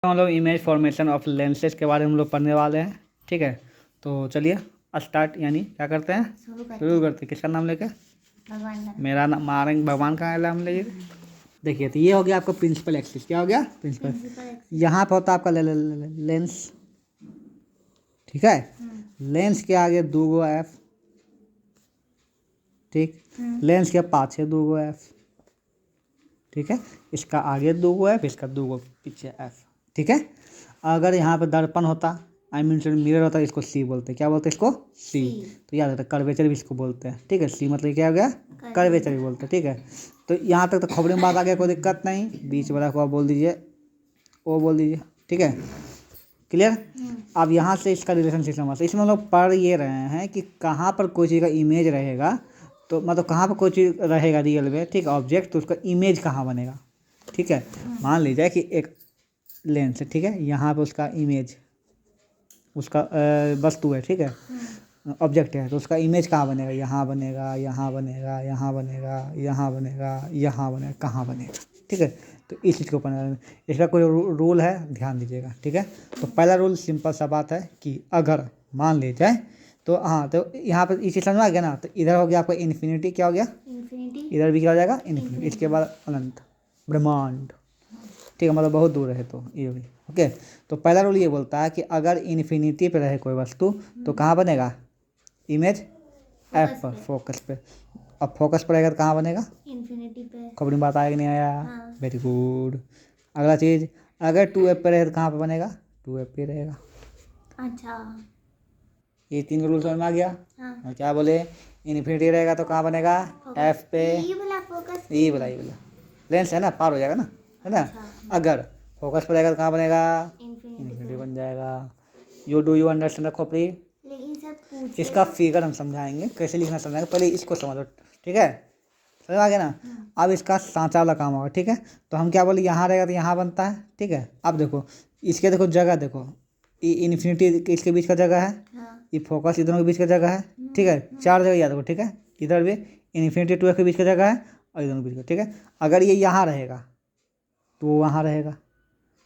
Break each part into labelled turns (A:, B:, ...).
A: हम लोग image formation of lenses के बारे में हम लोग पढ़ने वाले हैं। ठीक है, तो चलिए स्टार्ट यानी क्या करते हैं, शुरू करते हैं। किसका नाम लेके?
B: भगवान का।
A: मेरा नाम मारेंगे, भगवान का नाम लेंगे। देखिए, तो ये हो गया आपका प्रिंसिपल एक्सिस। क्या हो गया? प्रिंसिपल। यहाँ पे होता है आपका लेंस। ठीक है, लेंस के आगे 2 एफ। ठीक, लेंस के पाछे 2 एफ। ठीक है, इसका आगे 2 एफ, इसका 2 पीछे एफ। ठीक है, अगर यहाँ पे दर्पण होता, आई मीन मिरर होता, इसको सी बोलते हैं। क्या बोलते हैं इसको? सी। तो याद रखता है, कर्वेचर भी इसको बोलते हैं। ठीक है, सी मतलब क्या हो गया? कर्वेचर भी बोलते हैं। ठीक है, तो यहाँ तक तो खबरें में बात आ गया, कोई दिक्कत नहीं। बीच वाला को आप बोल दीजिए, वो बोल दीजिए। ठीक है, क्लियर? अब यहाँ से इसका रिलेशनशिप समझते। इसमें हम लोग पढ़ ये रहे हैं कि कहाँ पर कोई चीज़ का इमेज रहेगा, तो मतलब कहाँ पर कोई चीज़ रहेगा रियल में, ठीक है, ऑब्जेक्ट, तो उसका इमेज कहाँ बनेगा। ठीक है, मान लीजिए कि एक लेंस है, ठीक है, यहाँ पे उसका इमेज, उसका वस्तु है, ठीक है, ऑब्जेक्ट है, तो उसका इमेज कहाँ बनेगा? यहाँ बनेगा, यहाँ बनेगा, यहाँ बनेगा, यहाँ बनेगा, यहाँ बनेगा, कहाँ बनेगा। ठीक है, तो इस चीज़ को पढ़ना। इसका कोई रूल है, ध्यान दीजिएगा। ठीक है, तो पहला रूल सिंपल सा बात है कि अगर मान ली जाए तो हाँ, तो यहाँ पर इस चीज़ समझ में आ गया ना। तो इधर हो गया आपका इन्फिनिटी। क्या हो गया?
B: इन्फिनिटी।
A: इधर भी क्या हो जाएगा? इन्फिनिटी। इसके बाद अनंत, ब्रह्मांड। ठीक है, मतलब बहुत दूर है, तो ये भी ओके। तो पहला रूल ये बोलता है कि अगर इन्फिनिटी पे रहे कोई वस्तु तो कहाँ बनेगा? इमेज एफ पर, फोकस पे। अब फोकस पर रहेगा तो कहाँ बनेगा?
B: इन्फिनिटी पे।
A: खबर में बात आया कि नहीं आया?
B: हाँ।
A: Very good. अगला चीज़, अगर 2F पे रहे तो कहाँ पे बनेगा? 2F पे रहेगा।
B: अच्छा।
A: ये 3 रूल समझ में आ गया।
B: हाँ।
A: और क्या बोले? इन्फिनिटी रहेगा तो कहाँ बनेगा? एफ पे।
B: ये वाला फोकस।
A: ये बोला लेंस है ना, पार हो जाएगा ना, है ना।
B: अच्छा।
A: अगर फोकस पर रहेगा तो कहाँ बनेगा?
B: इन्फिनिटी
A: इन्फिनिटी बन जाएगा। यू अंडरस्टैंड खोपड़ी?
B: लेकिन सब पूछे
A: इसका फिगर हम समझाएंगे, कैसे लिखना समझाएंगे, पहले इसको समझो। ठीक है, समझ आ गया ना। अब इसका सांचा वाला काम होगा। ठीक है, तो हम क्या बोले, यहाँ रहेगा तो यहाँ बनता है। ठीक है, अब देखो इसके, देखो जगह देखो, ये इन्फिनिटी इसके बीच का जगह है।
B: हाँ।
A: ये फोकस इधरों के बीच का जगह है। ठीक है, 4 जगह याद रखो। ठीक है, इधर भी इन्फिनिटी 2F के बीच का जगह है और इधरों के बीच का। ठीक है, अगर ये यहाँ रहेगा तो वो वहाँ रहेगा,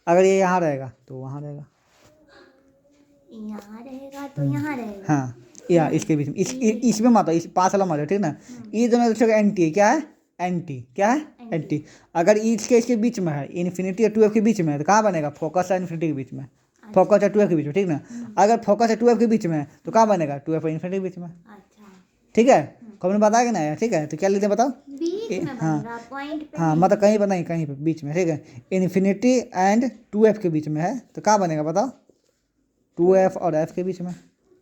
A: अगर ये यहाँ रहेगा तो वहाँ रहेगा।
B: यहाँ रहेगा तो यहाँ रहेगा।
A: हाँ, या इसके बीच में, इसमें मत, इस पास वाला मत, ठीक ना। ये दोनों दूसरे का एंटी है। क्या है? एंटी। क्या है? एंटी। अगर इसके बीच में है, इन्फिनिटी और 2F के बीच में है, तो कहाँ बनेगा? फोकस और इन्फिनिटी के बीच में, फोकस और 2F के बीच में। ठीक ना, अगर फोकस और 2F के बीच में है तो कहाँ बनेगा? 2F और इन्फिनिटी के बीच में।
B: अच्छा।
A: ठीक है, कब बता के ना यार। ठीक है, तो क्या लिखते हैं बताओ?
B: बीच में बनेगा, पॉइंट पे।
A: हाँ, मतलब कहीं पर नहीं, कहीं पे बीच में। ठीक है, इन्फिनिटी एंड 2F के बीच में है तो कहाँ बनेगा बताओ? 2F और F के बीच में।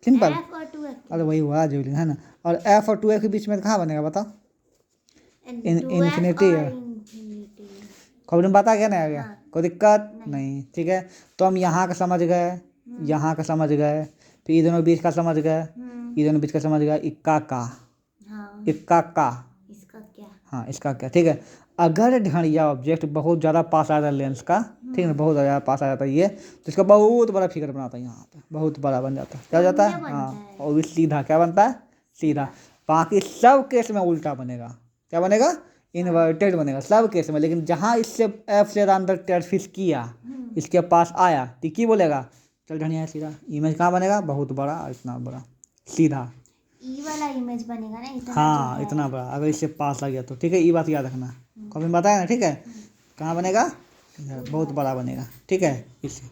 A: सिंपल।
B: F और 2F।
A: अरे वही हुआ जो है ना। और F और 2F के बीच में कहाँ बनेगा बताओ? इन्फिनिटी है। खबर में बता गया ना, आ गया? कोई दिक्कत नहीं। ठीक है, तो हम यहाँ का समझ गए, यहाँ का समझ गए, फिर ये दोनों बीच का समझ गए, ये दोनों बीच का समझ गए, इक्का का।
B: हाँ।
A: इक्का का।
B: इसका क्या?
A: हाँ, इसका क्या। ठीक है, अगर ढड़िया ऑब्जेक्ट बहुत ज़्यादा पास आ जाता है लेंस का, ठीक है, बहुत ज़्यादा पास आ जाता है ये, तो इसका बहुत बड़ा फिगर बनाता है, यहाँ पे बहुत बड़ा बन जाता है। क्या हो जाता है? हाँ, और भी सीधा क्या बनता है? सीधा। बाकी सब केस में उल्टा बनेगा। क्या बनेगा? इन्वर्टेड बनेगा सब केस में। लेकिन जहाँ इससे एफ से अंदर टर्फिस किया, इसके पास आया, तो की बोलेगा? चल ढड़िया सीधा। इमेज कहाँ बनेगा? बहुत बड़ा, इतना बड़ा, सीधा।
B: ई वाला इमेज बनेगा ना, इतना।
A: हाँ, इतना बड़ा, अगर इससे पास लग गया तो। ठीक है, ये बात याद रखना, कभी बताया ना। ठीक है, कहाँ बनेगा? बहुत बड़ा बनेगा। ठीक है, इससे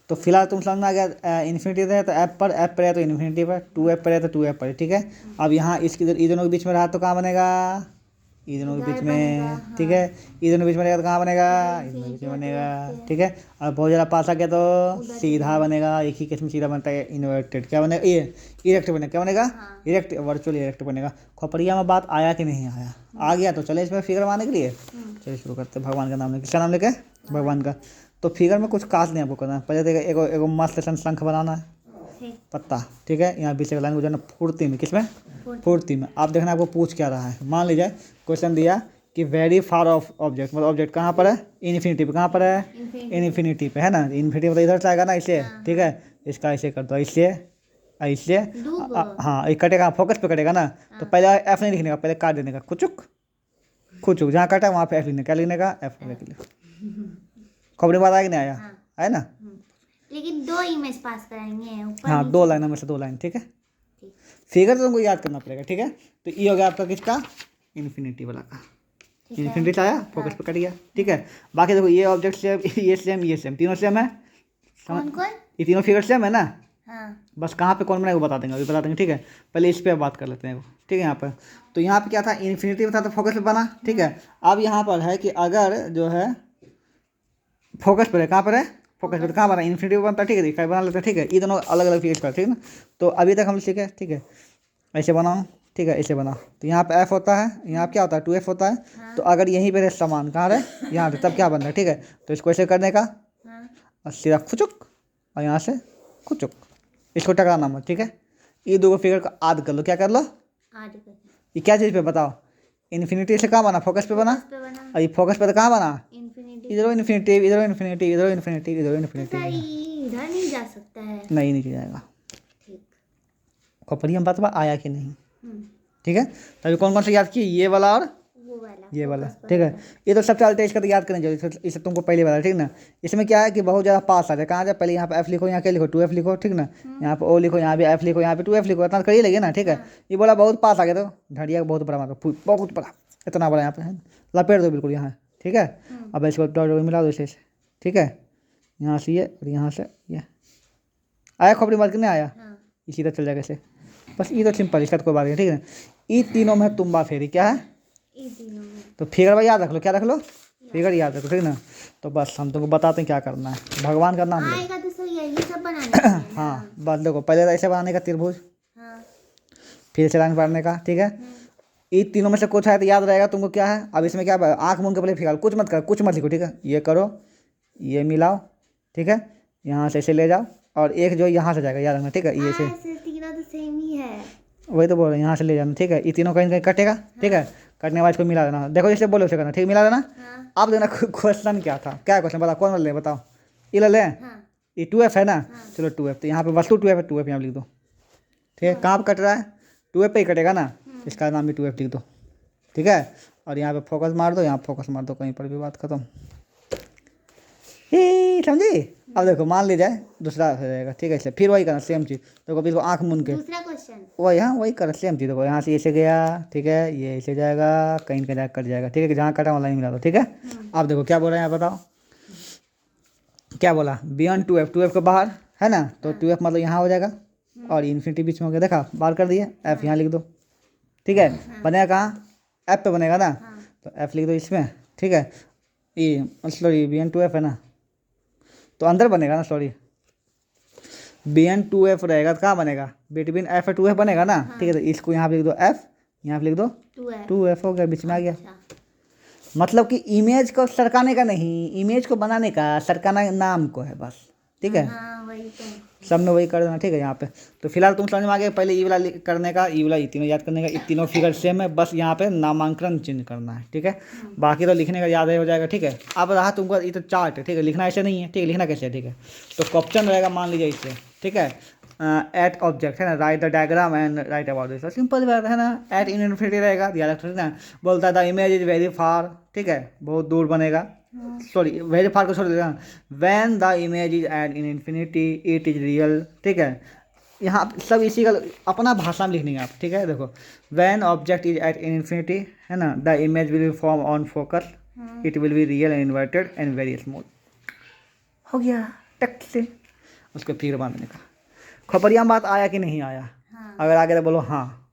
A: तो फिलहाल तुम समझ में आ गया। इन्फिनिटी है तो ऐप पर, ऐप पर है तो इन्फिनिटी पर, 2F पर है तो 2F पर। ठीक है, अब यहाँ इसकी ये दोनों के बीच में रहा तो कहाँ बनेगा? ये दोनों के बीच में। ठीक है, ये दोनों के बीच में रहेगा तो कहाँ बनेगा? ये दोनों के बीच में बनेगा। ठीक है, और बहुत ज़्यादा पास आ गया तो सीधा बनेगा। एक ही केस में सीधा बनता है, इन्वर्टेड। क्या बनेगा? ये इरेक्ट बनेगा। क्या बनेगा? इरेक्ट, वर्चुअल इरेक्ट बनेगा। खोपड़िया में बात आया कि नहीं आया? आ गया तो चले इसमें फिगर बनाने के लिए। चलिए शुरू करते हैं, भगवान का नाम लेके। किसका नाम लेके? भगवान का। तो फिगर में कुछ खास नहीं आपको करना है। पहले देखो, एगो मस्त सन शंख बनाना है, पत्ता। ठीक है, यहाँ बीच लाइन गुजरना फुर्ती में। किसमें? फुर्ती में। आप देखना आपको पूछ क्या रहा है। मान लीजिए क्वेश्चन दिया कि वेरी फार ऑफ ऑब्जेक्ट, मतलब ऑब्जेक्ट कहाँ पर है? इन्फिनिटी पे। कहाँ पर है? इन्फिनिटी पे, है ना। इन्फिनिटी मतलब इधर से आएगा ना, इसे। ठीक है, इसका ऐसे कर दो, ऐसे ऐसे। हाँ, ये कटेगा, फोकस पे कटेगा ना, तो पहले एफ नहीं लिखने का, पहले काट देने का, खुचुक खुचुक, जहाँ कटा वहाँ पे एफ लिखने। क्या लिखने का? एफ लिख लो। खबर में बात आया कि नहीं आया? है ना।
B: लेकिन 2 इमेज पास कराएंगे ऊपर
A: हाँ,
B: नीचे।
A: 2 लाइनों में से 2 लाइन, ठीक है।
B: ठीक।
A: फिगर तो तुमको याद करना पड़ेगा, ठीक है। तो ये हो गया आपका किसका, इन्फिनिटी वाला का।
B: ठीक है।
A: इन्फिनिटी आया, फोकस पे कट गया, ठीक है। बाकी देखो ये ऑब्जेक्ट सेम, ये सेम, ये सेम, तीनों सेम है।
B: कौन कौन?
A: ये तीनों फिगर सेम है ना।
B: हाँ
A: बस कहाँ पे कौन बनाए वो बता देंगे, अभी बता देंगे, ठीक है। पहले इस पे बात कर लेते हैं, ठीक है। यहाँ पर तो यहाँ पे क्या था, इन्फिनिटी था तो फोकस पे बना, ठीक है। अब यहाँ पर है कि अगर जो है फोकस पर है, कहाँ पर है, फोकस पर, कहाँ बना, इन्फिनिटी बनता है, ठीक है। इसका बना लेते हैं, ठीक है। ये दोनों अलग अलग फिगर पर, ठीक है ना। तो अभी तक हम सीखे, ठीक है। ऐसे बनाओ, ठीक है, ऐसे बनाओ। तो यहाँ पे एफ होता है, यहाँ पे क्या होता है, 2f होता है। तो अगर यहीं पे रहे समान, कहाँ रहे, यहाँ पे, तब क्या बनता है, ठीक है। तो इसको ऐसे करने का,
B: हाँ
A: और सीधा खुचुक, और यहाँ से खुचुक, इसको टकराना मत, ठीक है। ये दो फिगर को आद कर लो, क्या कर लो,
B: आगे कर।
A: ये क्या चीज़ पे बताओ, इन्फिनिटी से कहाँ बना, फोकस पे बना।
B: इस पे बना
A: और ये फोकस पे तो कहाँ बना,
B: इन्फिनिटी।
A: इधर इन्फिनिटी, इधर इन्फिनिटी, इधर इन्फिनिटी, इधर
B: तो
A: इन्फिनिटी।
B: सर ये इधर नहीं जा सकता है।
A: नहीं, नीचे जाएगा।
B: ठीक।
A: खोपड़ी हम बात आया कि नहीं,
B: हम्म,
A: ठीक है। तभी कौन कौन से याद किए, ये वाला और
B: वो वाला
A: ये वाला,
B: focus पर
A: ठीक है।
B: वाला।
A: ये तो सब चलते हैं, इसका तो याद करना चाहिए, इसे तुमको पहले वाला, ठीक ना। इसमें क्या है कि बहुत ज़्यादा पास आ जाए, कहाँ जाए, पहले यहाँ पे एफ लिखो, यहाँ क्या लिखो, 2f लिखो, ठीक ना। यहाँ पे ओ लिखो, यहाँ भी एफ लिखो, यहाँ पे 2f लिखो, इतना कर ही लगे ना, ठीक है। ये बोला बहुत पास आ गया, तो ढड़िया बहुत बड़ा मतलब, बहुत बड़ा, इतना बड़ा यहाँ पे है, लपेट दो बिल्कुल यहाँ, ठीक है। अब इसको डॉट मिला दो इसे, ठीक है। यहाँ से ये और यहाँ से ये आया, खोपड़ी मार के नहीं आया,
B: हाँ
A: इसी तरह चल जाएगा इसे। बस ये तो सिंपल, इसका तो कोई बात नहीं, ठीक है। ये तीनों में तुम्बा फेरी क्या है,
B: ये तीनों में।
A: तो फिगर भाई याद रख लो, क्या रख लो, फिगर याद रखो, ठीक ना। तो बस हम तुमको बताते हैं क्या करना है, भगवान का नाम लो।
B: आएगा तो सर यही सब बनाने चाहिए ना।
A: हाँ, बस देखो, पहले तो ऐसे बनाने का त्रिभुज,
B: हाँ
A: फिर से लाइन पढ़ने का, ठीक है। ये तीनों में से कुछ है तो याद रहेगा तुमको क्या है। अब इसमें क्या, आँख मूंद के पहले फिगर, कुछ मत कर, कुछ मत लिखो, ठीक है। ये करो, ये मिलाओ, ठीक है। यहाँ से ऐसे ले जाओ, और एक जो यहाँ से जाएगा, याद रखना, ठीक है। ये से
B: सर तीनों तो सेम ही है।
A: वही तो बोल रहे हैं, यहाँ से ले जाना, ठीक है। ये तीनों कहीं कहीं कटेगा, ठीक है। कटने के बाद इसको मिला देना, देखो जैसे बोलो उसे करना, ठीक, मिला देना।
B: हाँ
A: अब देखना क्वेश्चन क्या था, क्या क्वेश्चन बताओ, कौन ले बताओ, ये ले लें,
B: हाँ
A: ये 2f है ना। चलो 2f, तो यहाँ पे वस्तु 2f है, 2f यहाँ लिख दो, ठीक है। कहाँ पे कट रहा है, 2f पे ही कटेगा ना, इसका नाम भी 2f लिख दो, ठीक है। और यहाँ पे फोकस मार दो, यहाँ फोकस मार दो, कहीं पर भी बात खत्म, ही समझी। अब देखो मान लीजिए दूसरा हो जाएगा, ठीक है। इसलिए फिर वही करना, सेम चीज़, देखो अभी इसको आँख मूंद के
B: दूसरा क्वेश्चन।
A: वही, हाँ वही करना, सेम चीज़। देखो यहाँ से ऐसे गया, ठीक है, ये ऐसे जाएगा, कहीं का जाकर कट जाएगा, ठीक है। जहाँ कटा वहाँ लाइन मिला दो, ठीक है। अब देखो क्या बोल रहे हैं, बताओ क्या बोला, बियॉन्ड 2f, 2f के बाहर है ना, तो 2f मतलब यहाँ हो जाएगा, और इन्फिनिटी बीच में हो गया, देखा बाहर कर दिया, f यहाँ लिख दो, ठीक है। बनेगा कहाँ, f पे बनेगा ना, तो f लिख दो इसमें, ठीक है। ये सॉरी बियॉन्ड 2f है ना, तो अंदर बनेगा ना, सॉरी बियॉन्ड 2f रहेगा तो कहाँ बनेगा, बिटवीन f और 2f बनेगा ना, ठीक है। तो इसको यहाँ पे लिख दो f, यहाँ पे लिख दो 2f, हो गया, बीच में आ गया। मतलब कि इमेज को सरकाने का नहीं, इमेज को बनाने का, सरकाना नाम को है बस, ठीक है।
B: हाँ वही तो।
A: सब में वही कर देना, ठीक है। यहाँ पे तो फिलहाल तुम समझ में आ गए, पहले ई वाला करने का, ई वाला, ये तीनों याद करने का, ये तीनों फिगर सेम है, बस यहाँ पे नामांकन चेंज करना है, ठीक है। बाकी तो लिखने का याद हो जाएगा, ठीक है। अब रहा तुमको, ये तो चार्ट है, ठीक है, लिखना ऐसे नहीं है, ठीक है, लिखना कैसे है, ठीक है। तो क्वेश्चन रहेगा, मान लीजिए इससे, ठीक है, एट ऑब्जेक्ट है ना, right the diagram and right about this, simple बात है ना। एट इन इन्फिनिटी रहेगा, याद रखो, ठीक ना। बोलता है the image is very far, ठीक है, बहुत दूर बनेगा, सॉरी वेरी फार को छोड़ देगा, when the image is at in infinity it is real, ठीक है। यहाँ सब इसी का अपना भाषा में लिखने आप, ठीक है। देखो when object is at in infinity है ना, the image will be form on focus, it will be real and inverted and very small, हो गया टक से उसको फिर बांधने का। खोपड़िया में बात आया कि नहीं आया,
B: हाँ।
A: अगर आगे तो बोलो हाँ।